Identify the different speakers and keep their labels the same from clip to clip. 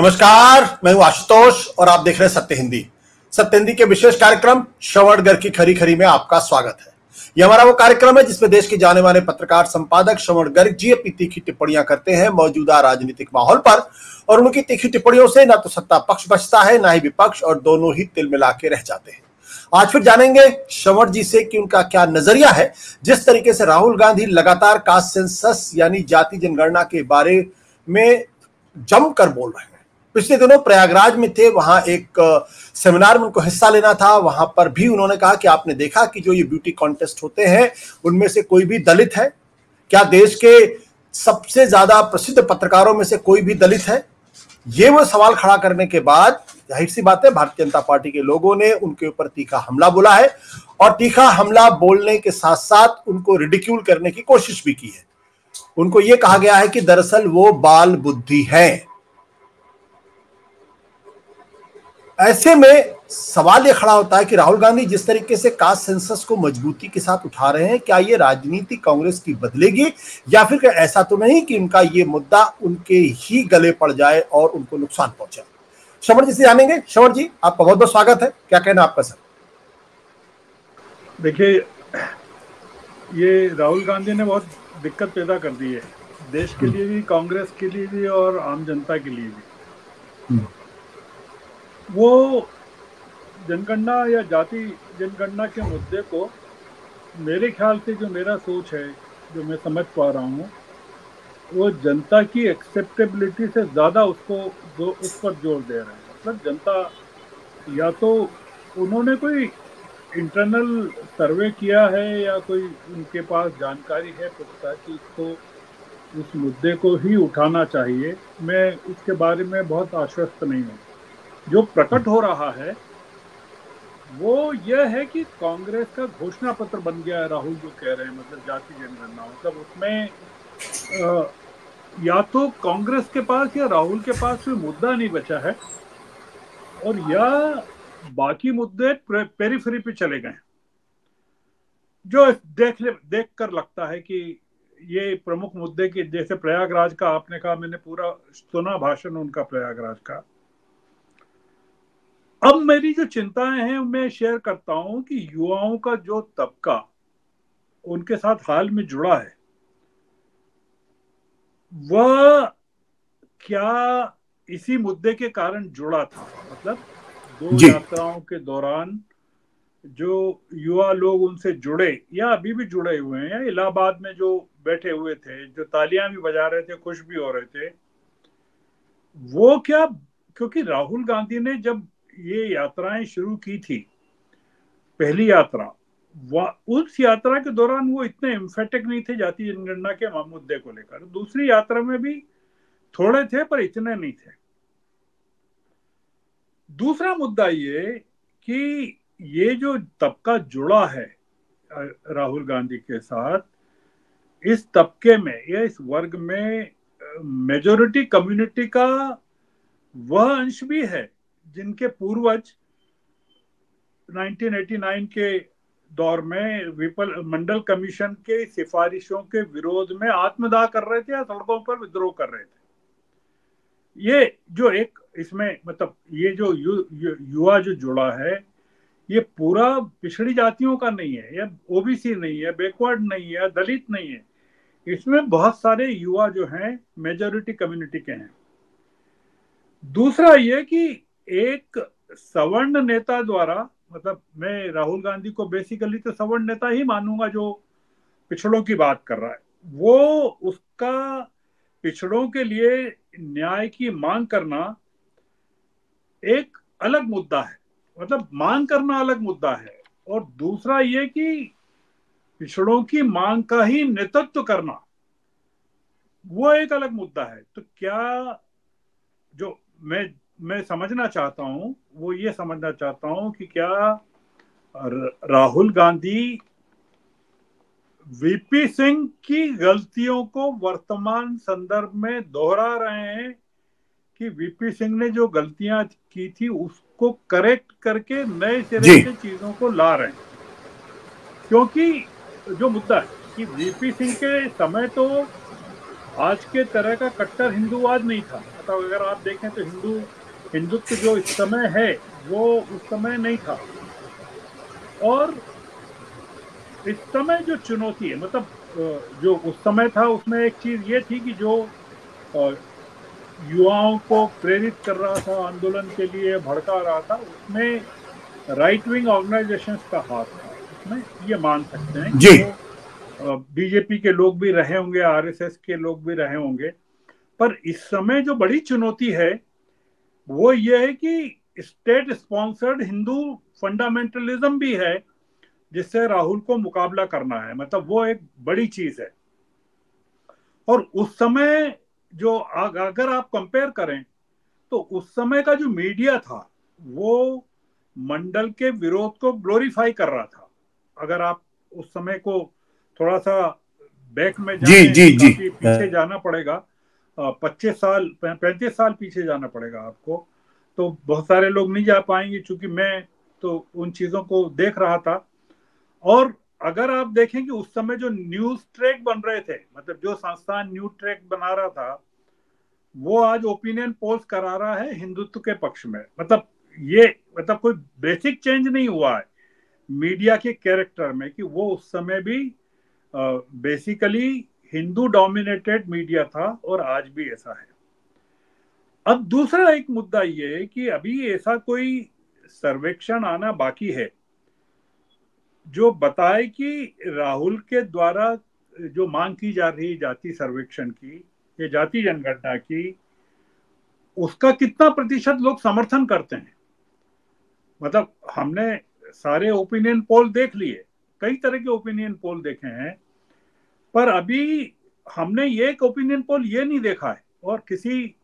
Speaker 1: नमस्कार, मैं हूं आशुतोष और आप देख रहे हैं सत्य हिंदी। सत्य हिंदी के विशेष कार्यक्रम श्रवण गर्ग की खरी खरी में आपका स्वागत है। यह हमारा वो कार्यक्रम है जिसमें देश के जाने माने पत्रकार संपादक श्रवण गर्ग जी अपनी तीखी टिप्पणियां करते हैं मौजूदा राजनीतिक माहौल पर, और उनकी तीखी टिप्पणियों से न तो सत्ता पक्ष बचता है, न ही विपक्ष, और दोनों ही तिल मिला के रह जाते हैं। आज फिर जानेंगे श्रवण जी से कि उनका क्या नजरिया है जिस तरीके से राहुल गांधी लगातार कास्ट सेंसस यानी जाति जनगणना के बारे में जमकर बोल रहे हैं। पिछले दिनों प्रयागराज में थे, वहां एक सेमिनार में उनको हिस्सा लेना था। वहां पर भी उन्होंने कहा कि आपने देखा कि जो ये ब्यूटी कॉन्टेस्ट होते हैं उनमें से कोई भी दलित है क्या? देश के सबसे ज्यादा प्रसिद्ध पत्रकारों में से कोई भी दलित है? ये वो सवाल खड़ा करने के बाद जाहिर सी बात है भारतीय जनता पार्टी के लोगों ने उनके ऊपर तीखा हमला बोला है, और तीखा हमला बोलने के साथ साथ उनको रिडिक्यूल करने की कोशिश भी की है। उनको यह कहा गया है कि दरअसल वो बाल बुद्धि है। ऐसे में सवाल यह खड़ा होता है कि राहुल गांधी जिस तरीके से कास्ट सेंसस को मजबूती के साथ उठा रहे हैं, क्या ये राजनीति कांग्रेस की बदलेगी, या फिर ऐसा तो नहीं कि उनका ये मुद्दा उनके ही गले पड़ जाए और उनको नुकसान पहुंचे? श्रवण जी से जानेंगे। श्रवण जी, आपका बहुत बहुत स्वागत है। क्या कहना आपका सर?
Speaker 2: देखिए, ये राहुल गांधी ने बहुत दिक्कत पैदा कर दी है देश के लिए भी, कांग्रेस के लिए भी और आम जनता के लिए भी। वो जनगणना या जाति जनगणना के मुद्दे को मेरे ख्याल से, जो मेरा सोच है, जो मैं समझ पा रहा हूँ, वो जनता की एक्सेप्टेबिलिटी से ज़्यादा उस पर जोर दे रहे हैं। मतलब जनता, या तो उन्होंने कोई इंटरनल सर्वे किया है या कोई उनके पास जानकारी है पुख्ता कि इसको, उस मुद्दे को ही उठाना चाहिए। मैं उसके बारे में बहुत आश्वस्त नहीं हूँ। जो प्रकट हो रहा है वो यह है कि कांग्रेस का घोषणा पत्र बन गया है राहुल जो कह रहे हैं, मतलब जाति जनगणना। मतलब उसमें या तो कांग्रेस के पास या राहुल के पास कोई मुद्दा नहीं बचा है, और या बाकी मुद्दे पेरिफेरी पे चले गए, जो देख कर लगता है कि ये प्रमुख मुद्दे की, जैसे प्रयागराज का आपने कहा, मैंने पूरा सुना भाषण उनका प्रयागराज का। अब मेरी जो चिंताएं हैं मैं शेयर करता हूं कि युवाओं का जो तबका उनके साथ हाल में जुड़ा है, वह क्या इसी मुद्दे के कारण जुड़ा था? मतलब दो यात्राओं के दौरान जो युवा लोग उनसे जुड़े या अभी भी जुड़े हुए हैं, या इलाहाबाद में जो बैठे हुए थे, जो तालियां भी बजा रहे थे, खुश भी हो रहे थे, वो क्या, क्योंकि राहुल गांधी ने जब ये यात्राएं शुरू की थी, पहली यात्रा, उस यात्रा के दौरान वो इतने एम्फेटिक नहीं थे जाति जनगणना के मुद्दे को लेकर। दूसरी यात्रा में भी थोड़े थे पर इतने नहीं थे। दूसरा मुद्दा ये कि ये जो तबका जुड़ा है राहुल गांधी के साथ, इस तबके में या इस वर्ग में मेजॉरिटी कम्युनिटी का वह अंश भी है जिनके पूर्वज 1989 के दौर में मंडल कमीशन के सिफारिशों के विरोध में आत्मदाह कर रहे थे या सड़कों पर विद्रोह कर रहे थे। ये जो एक इसमें, मतलब ये जो युवा जो जुड़ा है, ये पूरा पिछड़ी जातियों का नहीं है, या ओबीसी नहीं है, बैकवर्ड नहीं है, दलित नहीं है। इसमें बहुत सारे युवा जो हैं मेजॉरिटी कम्युनिटी के हैं। दूसरा ये कि एक सवर्ण नेता द्वारा, मतलब मैं राहुल गांधी को बेसिकली तो सवर्ण नेता ही मानूंगा जो पिछड़ों की बात कर रहा है, वो उसका पिछड़ों के लिए न्याय की मांग करना एक अलग मुद्दा है। मतलब मांग करना अलग मुद्दा है, और दूसरा ये कि पिछड़ों की मांग का ही नेतृत्व करना वो एक अलग मुद्दा है। तो क्या, जो मैं समझना चाहता हूं वो ये समझना चाहता हूं कि क्या राहुल गांधी वीपी सिंह की गलतियों को वर्तमान संदर्भ में दोहरा रहे हैं, कि वीपी सिंह ने जो गलतियां की थी उसको करेक्ट करके नए सिरे से चीजों को ला रहे हैं? क्योंकि जो मुद्दा है कि वीपी सिंह के समय तो आज के तरह का कट्टर हिंदूवाद नहीं था। मतलब अगर आप देखें तो हिंदुत्व जो इस समय है वो उस समय नहीं था। और इस समय जो चुनौती है, मतलब जो उस समय था उसमें एक चीज ये थी कि जो अ, युवाओं को प्रेरित कर रहा था आंदोलन के लिए, भड़का रहा था, उसमें राइट विंग ऑर्गेनाइजेशंस का हाथ था उसमें। ये मान सकते हैं कि
Speaker 1: जी।
Speaker 2: वो बीजेपी के लोग भी रहे होंगे, आरएसएस के लोग भी रहे होंगे। पर इस समय जो बड़ी चुनौती है वो ये है कि स्टेट स्पॉन्सर्ड हिंदू फंडामेंटलिज्म भी है जिससे राहुल को मुकाबला करना है। मतलब वो एक बड़ी चीज है। और उस समय जो अगर आप कंपेयर करें तो उस समय का जो मीडिया था वो मंडल के विरोध को ग्लोरीफाई कर रहा था। अगर आप उस समय को थोड़ा सा बैक में
Speaker 1: जी
Speaker 2: जाएं,
Speaker 1: जी जी।
Speaker 2: काफी पीछे जाना पड़ेगा, 25 साल 35 साल पीछे जाना पड़ेगा आपको। तो बहुत सारे लोग नहीं जा पाएंगे क्योंकि मैं तो उन चीजों को देख रहा था। और अगर आप देखें कि उस समय जो न्यूज ट्रैक बन रहे थे, मतलब जो संस्थान न्यूज ट्रैक बना रहा था वो आज ओपिनियन पोल्स करा रहा है हिंदुत्व के पक्ष में। मतलब ये, मतलब कोई बेसिक चेंज नहीं हुआ है मीडिया के कैरेक्टर में, कि वो उस समय भी बेसिकली हिंदू डोमिनेटेड मीडिया था और आज भी ऐसा है। अब दूसरा एक मुद्दा ये है कि अभी ऐसा कोई सर्वेक्षण आना बाकी है जो बताए कि राहुल के द्वारा जो मांग की जा रही जाति सर्वेक्षण की, ये जाति जनगणना की, उसका कितना प्रतिशत लोग समर्थन करते हैं। मतलब हमने सारे ओपिनियन पोल देख लिए, कई तरह के ओपिनियन पोल देखे हैं, पर अभी हमने ये एक ओपिनियन पोल ये नहीं देखा है और किसी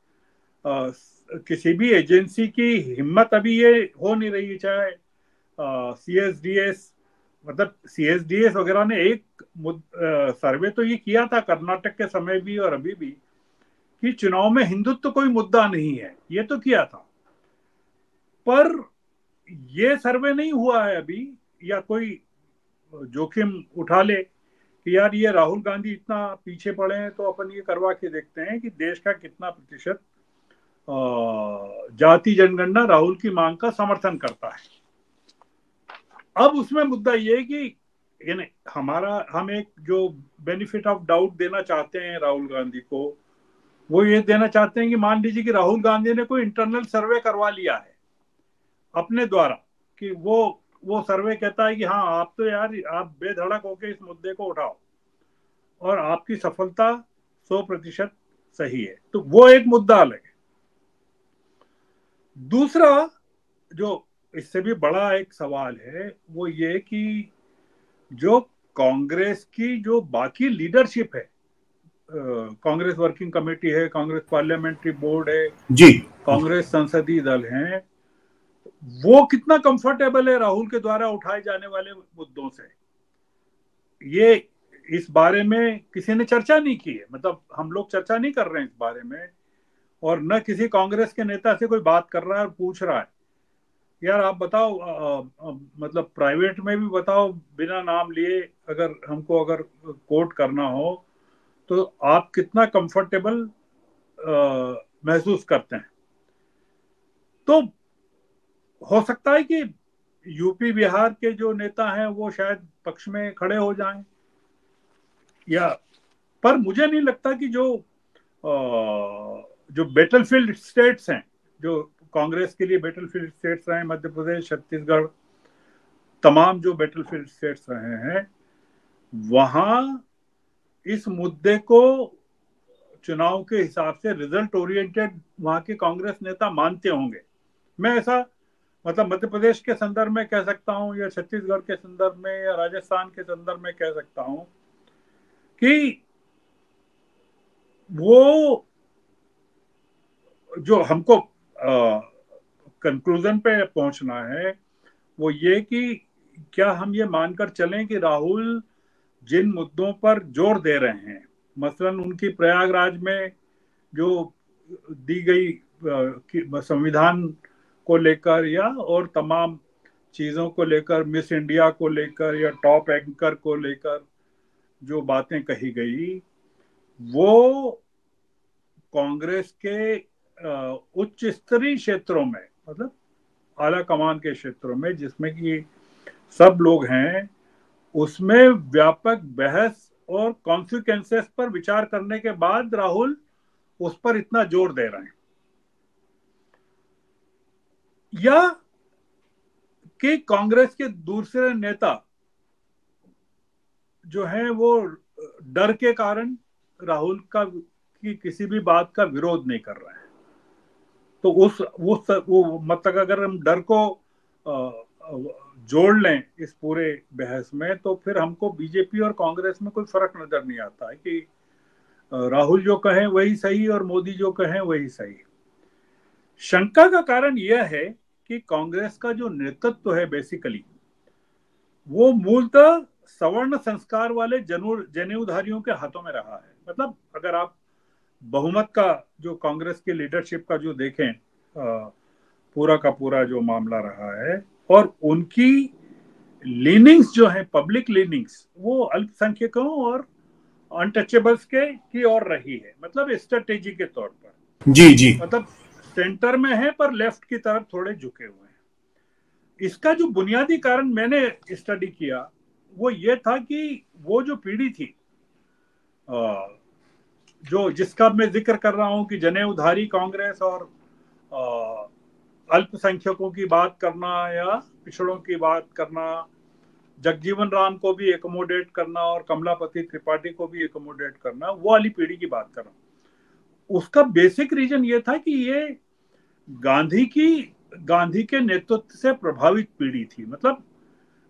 Speaker 2: भी एजेंसी की हिम्मत अभी ये हो नहीं रही, चाहे सीएसडीएस, मतलब सीएसडीएस वगैरह ने एक सर्वे तो ये किया था कर्नाटक के समय भी और अभी भी, कि चुनाव में हिंदुत्व कोई मुद्दा नहीं है, ये तो किया था। पर ये सर्वे नहीं हुआ है अभी, या कोई जोखिम उठा ले कि यार ये राहुल गांधी इतना पीछे पड़े हैं तो अपन ये करवा के देखते हैं कि देश का कितना प्रतिशत जाति जनगणना राहुल की मांग का समर्थन करता है। अब उसमें मुद्दा ये है कि यानी हम एक जो बेनिफिट ऑफ डाउट देना चाहते हैं राहुल गांधी को, वो ये देना चाहते हैं कि मान लीजिए कि राहुल गांधी ने कोई इंटरनल सर्वे करवा लिया है अपने द्वारा, कि वो सर्वे कहता है कि हाँ आप तो यार आप बेधड़क होकर इस मुद्दे को उठाओ और आपकी सफलता 100% सही है, तो वो एक मुद्दा अलग है। दूसरा जो इससे भी बड़ा एक सवाल है वो ये कि जो कांग्रेस की जो बाकी लीडरशिप है, कांग्रेस वर्किंग कमेटी है, कांग्रेस पार्लियामेंट्री बोर्ड है,
Speaker 1: जी
Speaker 2: कांग्रेस संसदीय दल है, वो कितना कंफर्टेबल है राहुल के द्वारा उठाए जाने वाले मुद्दों से, ये इस बारे में किसी ने चर्चा नहीं की है। मतलब हम लोग चर्चा नहीं कर रहे हैं इस बारे में, और न किसी कांग्रेस के नेता से कोई बात कर रहा है और पूछ रहा है यार आप बताओ, मतलब प्राइवेट में भी बताओ बिना नाम लिए, अगर हमको अगर कोट करना हो तो आप कितना कंफर्टेबल महसूस करते हैं। तो हो सकता है कि यूपी बिहार के जो नेता हैं वो शायद पक्ष में खड़े हो जाएं, या पर मुझे नहीं लगता कि जो बैटलफील्ड स्टेट्स हैं, जो कांग्रेस के लिए बैटलफील्ड स्टेट्स रहे, मध्य प्रदेश, छत्तीसगढ़, तमाम जो बैटलफील्ड स्टेट्स रहे हैं, वहां इस मुद्दे को चुनाव के हिसाब से रिजल्ट ओरिएंटेड वहां के कांग्रेस नेता मानते होंगे। मैं ऐसा, मतलब मध्य प्रदेश के संदर्भ में कह सकता हूं, या छत्तीसगढ़ के संदर्भ में, या राजस्थान के संदर्भ में कह सकता हूं कि वो जो हमको कंक्लूजन पे पहुंचना है वो ये कि क्या हम ये मानकर चलें कि राहुल जिन मुद्दों पर जोर दे रहे हैं, मसलन उनकी प्रयागराज में जो दी गई संविधान को लेकर, या और तमाम चीजों को लेकर, मिस इंडिया को लेकर या टॉप एंकर को लेकर जो बातें कही गई, वो कांग्रेस के उच्च स्तरीय क्षेत्रों में, मतलब आला कमान के क्षेत्रों में जिसमें कि सब लोग हैं, उसमें व्यापक बहस और कॉन्सिक्वेंसेस पर विचार करने के बाद राहुल उस पर इतना जोर दे रहे हैं, या कि कांग्रेस के दूसरे नेता जो हैं वो डर के कारण राहुल का की किसी भी बात का विरोध नहीं कर रहे हैं। तो वो मतलब अगर हम डर को जोड़ लें इस पूरे बहस में, तो फिर हमको बीजेपी और कांग्रेस में कोई फर्क नजर नहीं आता है कि राहुल जो कहें वही सही और मोदी जो कहें वही सही। शंका का कारण यह है कि कांग्रेस का जो नेतृत्व है बेसिकली वो मूलतः सवर्ण संस्कार वाले जनेऊधारियों के हाथों में रहा है। मतलब अगर आप बहुमत का जो कांग्रेस के लीडरशिप का जो देखें, पूरा का पूरा जो मामला रहा है, और उनकी लीनिंग्स जो है, पब्लिक लीनिंग्स, वो अल्पसंख्यकों और अनटचेबल्स के की ओर रही है। मतलब स्ट्रेटेजी के तौर पर,
Speaker 1: जी जी।
Speaker 2: मतलब सेंटर में है पर लेफ्ट की तरफ थोड़े झुके हुए हैं। इसका जो बुनियादी कारण मैंने स्टडी किया वो ये था कि वो जो पीढ़ी थी जो जिसका मैं जिक्र कर रहा हूं कि जनेऊधारी कांग्रेस और अल्पसंख्यकों की बात करना या पिछड़ों की बात करना, जगजीवन राम को भी एकोमोडेट करना और कमलापति त्रिपाठी को भी एकोमोडेट करना, वो वाली पीढ़ी की बात कर रहा हूं। उसका बेसिक रीजन ये था कि ये गांधी के नेतृत्व से प्रभावित पीढ़ी थी। मतलब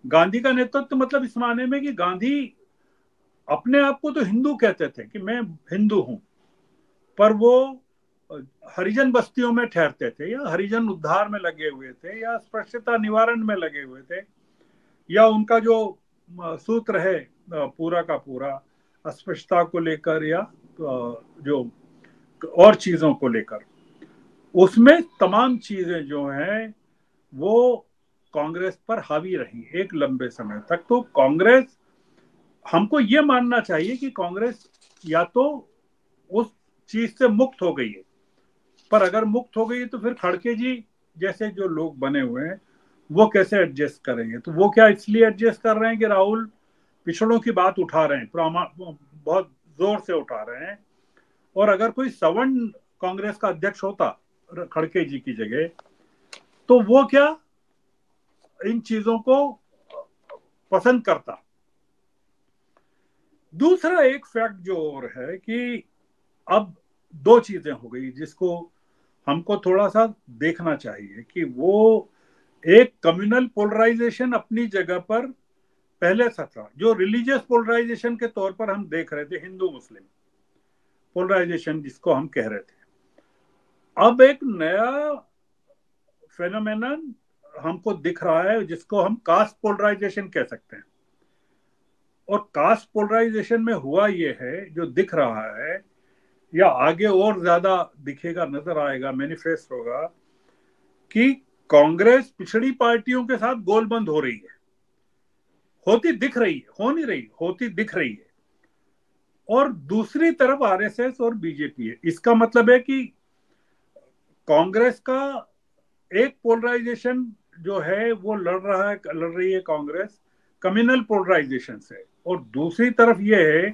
Speaker 2: गांधी का नेतृत्व मतलब इस माने में कि गांधी अपने आप को तो हिंदू कहते थे कि मैं हिंदू हूं, पर वो हरिजन बस्तियों में ठहरते थे या हरिजन उद्धार में लगे हुए थे या अस्पृश्यता निवारण में लगे हुए थे, या उनका जो सूत्र है पूरा का पूरा अस्पृश्यता को लेकर या जो और चीजों को लेकर, उसमें तमाम चीजें जो हैं वो कांग्रेस पर हावी रही एक लंबे समय तक। तो कांग्रेस, हमको ये मानना चाहिए कि कांग्रेस या तो उस चीज से मुक्त हो गई है, पर अगर मुक्त हो गई है तो फिर खड़गे जी जैसे जो लोग बने हुए हैं वो कैसे एडजस्ट करेंगे? तो वो क्या इसलिए एडजस्ट कर रहे हैं कि राहुल पिछड़ों की बात उठा रहे हैं, बहुत जोर से उठा रहे हैं, और अगर कोई सवर्ण कांग्रेस का अध्यक्ष होता खड़गे जी की जगह तो वो क्या इन चीजों को पसंद करता? दूसरा एक फैक्ट जो और है कि अब दो चीजें हो गई जिसको हमको थोड़ा सा देखना चाहिए कि वो एक कम्युनल पोलराइजेशन अपनी जगह पर पहले से था, जो रिलीजियस पोलराइजेशन के तौर पर हम देख रहे थे, हिंदू मुस्लिम पोलराइजेशन जिसको हम कह रहे थे। अब एक नया फेनोमेनन हमको दिख रहा है जिसको हम कास्ट पोलराइजेशन कह सकते हैं। और कास्ट पोलराइजेशन में हुआ ये है, जो दिख रहा है या आगे और ज्यादा दिखेगा, नजर आएगा, मैनिफेस्ट होगा, कि कांग्रेस पिछड़ी पार्टियों के साथ गोलबंद हो रही है, होती दिख रही है, हो नहीं रही, होती दिख रही है। और दूसरी तरफ आरएसएस और बीजेपी है। इसका मतलब है कि कांग्रेस का एक पोलराइजेशन जो है वो लड़ रही है कांग्रेस कम्युनल पोलराइजेशन से, और दूसरी तरफ ये है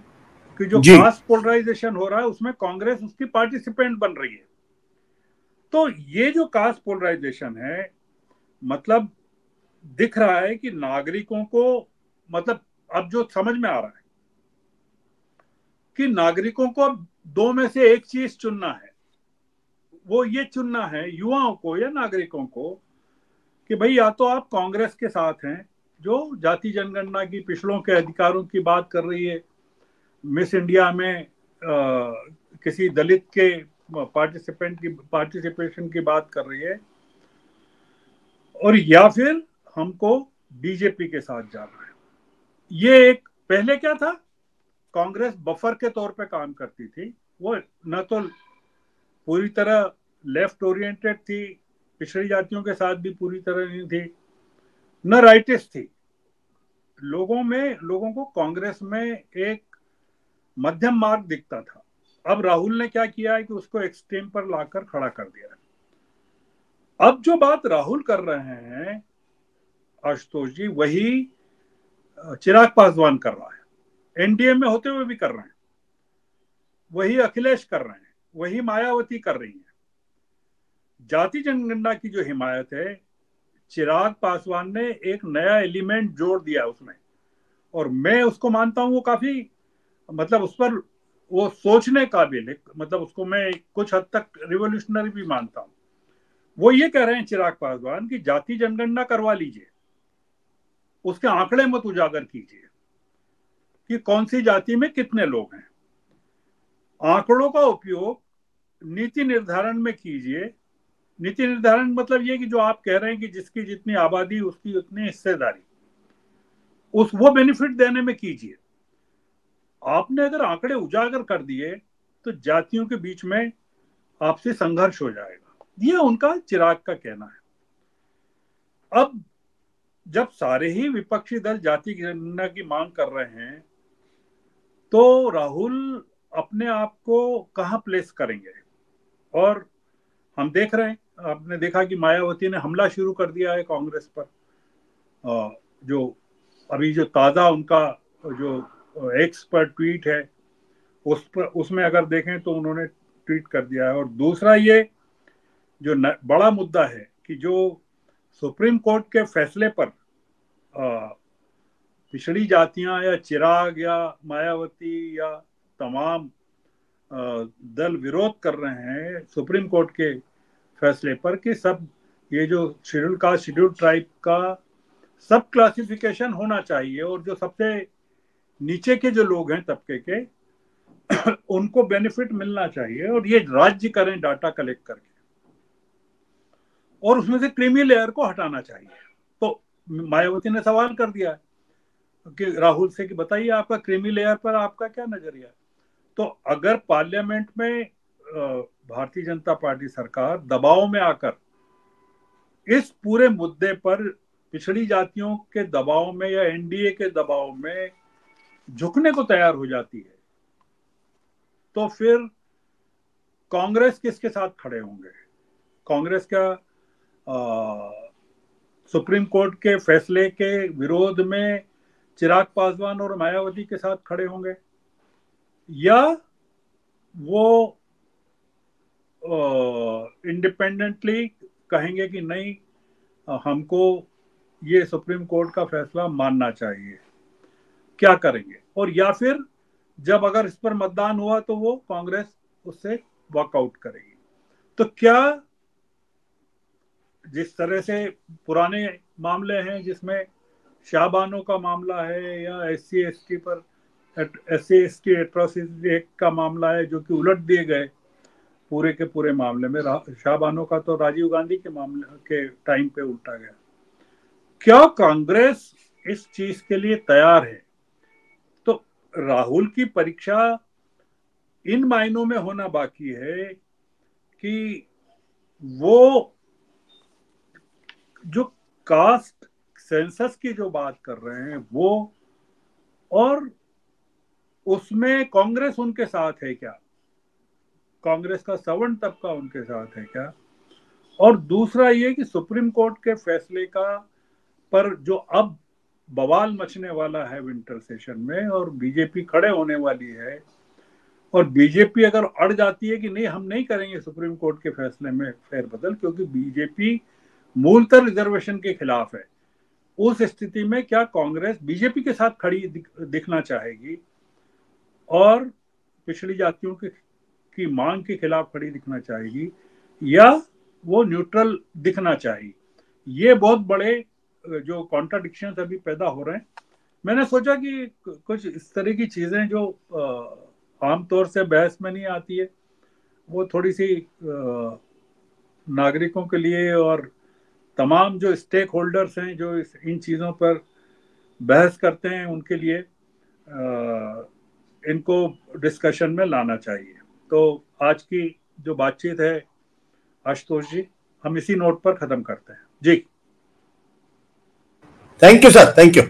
Speaker 2: कि जो
Speaker 1: जी
Speaker 2: कास्ट पोलराइजेशन हो रहा है उसमें कांग्रेस उसकी पार्टिसिपेंट बन रही है। तो ये जो कास्ट पोलराइजेशन है, मतलब दिख रहा है कि नागरिकों को, मतलब अब जो समझ में आ रहा है कि नागरिकों को दो में से एक चीज चुनना है। वो ये चुनना है युवाओं को या नागरिकों को कि भाई या तो आप कांग्रेस के साथ हैं जो जाति जनगणना की, पिछड़ों के अधिकारों की बात कर रही है, मिस इंडिया में किसी दलित के पार्टिसिपेशन की बात कर रही है, और या फिर हमको बीजेपी के साथ जाना है। ये एक, पहले क्या था, कांग्रेस बफर के तौर पे काम करती थी। वो न तो पूरी तरह लेफ्ट ओरिएंटेड थी, पिछड़ी जातियों के साथ भी पूरी तरह नहीं थी, न राइटिस्ट थी। लोगों को कांग्रेस में एक मध्यम मार्ग दिखता था। अब राहुल ने क्या किया है कि उसको एक्सट्रीम पर लाकर खड़ा कर दिया है। अब जो बात राहुल कर रहे हैं आशुतोष जी, वही चिराग पासवान कर रहा है, एनडीए में होते हुए भी कर रहे हैं, वही अखिलेश कर रहे हैं, वही मायावती कर रही है। जाति जनगणना की जो हिमायत है, चिराग पासवान ने एक नया एलिमेंट जोड़ दिया उसमें, और मैं उसको मानता हूं वो काफी, मतलब उस पर वो सोचने काबिल है, मतलब उसको मैं कुछ हद तक रिवोल्यूशनरी भी मानता हूं। वो ये कह रहे हैं चिराग पासवान की जाति जनगणना करवा लीजिए, उसके आंकड़े मत उजागर कीजिए कि कौन सी जाति में कितने लोग हैं, आंकड़ों का उपयोग नीति निर्धारण में कीजिए। नीति निर्धारण मतलब ये कि जो आप कह रहे हैं कि जिसकी जितनी आबादी उसकी उतनी हिस्सेदारी, उस वो बेनिफिट देने में कीजिए। आपने अगर आंकड़े उजागर कर दिए तो जातियों के बीच में आपसी संघर्ष हो जाएगा, ये उनका चिराग का कहना है। अब जब सारे ही विपक्षी दल जाति गणना की मांग कर रहे हैं तो राहुल अपने आप को कहां प्लेस करेंगे? और हम देख रहे हैं, आपने देखा कि मायावती ने हमला शुरू कर दिया है कांग्रेस पर। जो अभी जो ताजा उनका जो एक्स पर ट्वीट है, उस पर, उसमें अगर देखें तो उन्होंने ट्वीट कर दिया है। और दूसरा ये जो बड़ा मुद्दा है कि जो सुप्रीम कोर्ट के फैसले पर पिछड़ी जातियां या चिराग या मायावती या तमाम दल विरोध कर रहे हैं सुप्रीम कोर्ट के फैसले पर कि सब ये जो शेड्यूल कास्ट शेड्यूल ट्राइब का सब क्लासिफिकेशन होना चाहिए, और जो सबसे नीचे के जो लोग हैं तबके के उनको बेनिफिट मिलना चाहिए, और ये राज्य करें डाटा कलेक्ट करके, और उसमें से क्रीमी लेयर को हटाना चाहिए। तो मायावती ने सवाल कर दिया कि राहुल से कि बताइए आपका क्रीमी लेयर पर आपका क्या नजरिया है। तो अगर पार्लियामेंट में भारतीय जनता पार्टी सरकार दबाव में आकर इस पूरे मुद्दे पर पिछड़ी जातियों के दबाव में या एनडीए के दबाव में झुकने को तैयार हो जाती है, तो फिर कांग्रेस किसके साथ खड़े होंगे? कांग्रेस का सुप्रीम कोर्ट के फैसले के विरोध में चिराग पासवान और मायावती के साथ खड़े होंगे, या वो इंडिपेंडेंटली कहेंगे कि नहीं हमको ये सुप्रीम कोर्ट का फैसला मानना चाहिए? क्या करेंगे? और या फिर जब अगर इस पर मतदान हुआ तो वो कांग्रेस उससे वॉकआउट करेगी। तो क्या जिस तरह से पुराने मामले हैं जिसमें शाहबानो का मामला है या SC ST पर SC ST एट्रोसिटी एक्ट का मामला है जो कि उलट दिए गए पूरे के पूरे मामले में, शाहबानो का तो राजीव गांधी के मामले के टाइम पे उल्टा गया, क्या कांग्रेस इस चीज के लिए तैयार है? तो राहुल की परीक्षा इन मायनों में होना बाकी है कि वो जो कास्ट सेंसस की जो बात कर रहे हैं वो, और उसमें कांग्रेस उनके साथ है क्या, कांग्रेस का सवर्ण तबका उनके साथ है क्या? और दूसरा ये कि सुप्रीम कोर्ट के फैसले का पर जो अब बवाल मचने वाला है विंटर सेशन में, और बीजेपी खड़े होने वाली है, और बीजेपी अगर अड़ जाती है कि नहीं हम नहीं करेंगे सुप्रीम कोर्ट के फैसले में फेरबदल क्योंकि बीजेपी मूलतः रिजर्वेशन के खिलाफ है, उस स्थिति में क्या कांग्रेस बीजेपी के साथ खड़ी दिखना चाहेगी और पिछड़ी जातियों की मांग के खिलाफ खड़ी दिखना चाहेगी, या वो न्यूट्रल दिखना चाहिए? ये बहुत बड़े जो कॉन्ट्राडिक्शंस अभी पैदा हो रहे हैं। मैंने सोचा कि कुछ इस तरह की चीजें जो आमतौर से बहस में नहीं आती है, वो थोड़ी सी नागरिकों के लिए और तमाम जो स्टेक होल्डर्स हैं जो इन चीज़ों पर बहस करते हैं उनके लिए इनको डिस्कशन में लाना चाहिए। तो आज की जो बातचीत है आशुतोष जी, हम इसी नोट पर खत्म करते हैं जी।
Speaker 1: Thank you sir, thank you.